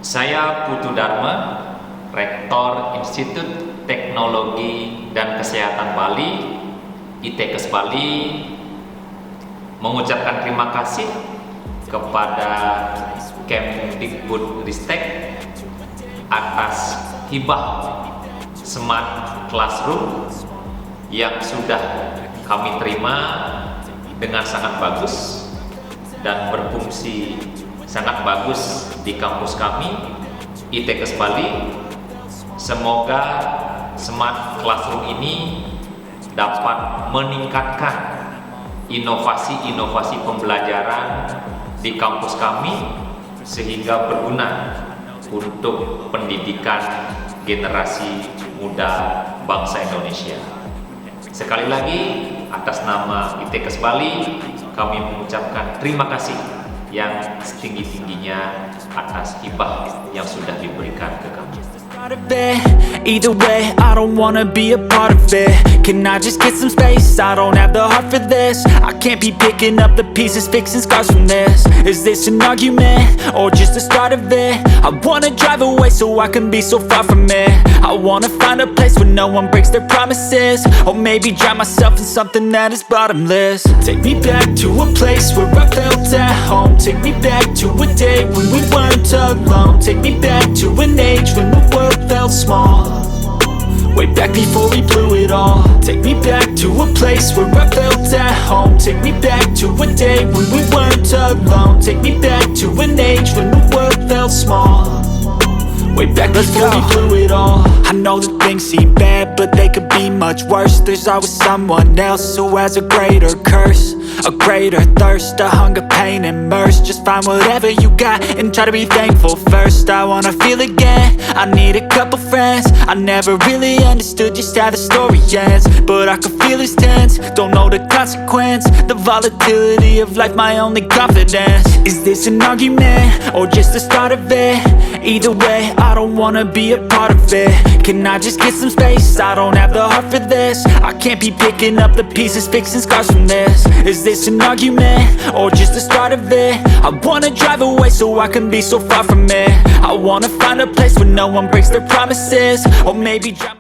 Saya Putu Dharma, Rektor Institut Teknologi dan Kesehatan Bali, ITEKES Bali, mengucapkan terima kasih kepada Kemdikbud Ristek atas hibah Smart Classroom yang sudah kami terima dengan sangat bagus dan berfungsi sangat bagus di kampus kami ITEKES Bali. Semoga Smart Classroom ini dapat meningkatkan inovasi-inovasi pembelajaran di kampus kami sehingga berguna untuk pendidikan generasi muda bangsa Indonesia. Sekali lagi, atas nama ITEKES Bali, kami mengucapkan terima kasih yang setinggi-tingginya atas hibah yang sudah diberikan ke kami. Either way, I don't wanna be a part of it. Can I just get some space? I don't have the heart for this. I can't be picking up the pieces, fixing scars from this. Is this an argument, or just the start of it? I wanna drive away so I can be so far from it. I wanna find a place where no one breaks their promises, or maybe drown myself in something that is bottomless. Take me back to a place where I felt at home. Take me back to a day when we weren't alone. Take me back to an age when the world felt small, way back before we blew it all. Take me back to a place where I felt at home. Take me back to a day when we weren't alone. Take me back to an age when the world felt small, way back before we blew it all. I know that things seem bad, but they could be much worse. There's always someone else who has a greater curse, a greater thirst, a hunger, pain, and mercy. Just find whatever you got and try to be thankful first. I wanna feel again, I need a couple friends. I never really understood just how the story ends, but I can feel it's tense, don't know the consequence. The volatility of life, my only confidence. Is this an argument, or just the start of it? Either way, I don't wanna be a part of it. Can I just get some space? I don't have the heart for this. I can't be picking up the pieces, fixing scars from this. Is this an argument, or just the start of it? I wanna drive away so I can be so far from it. I wanna find a place where no one breaks their promises, or maybe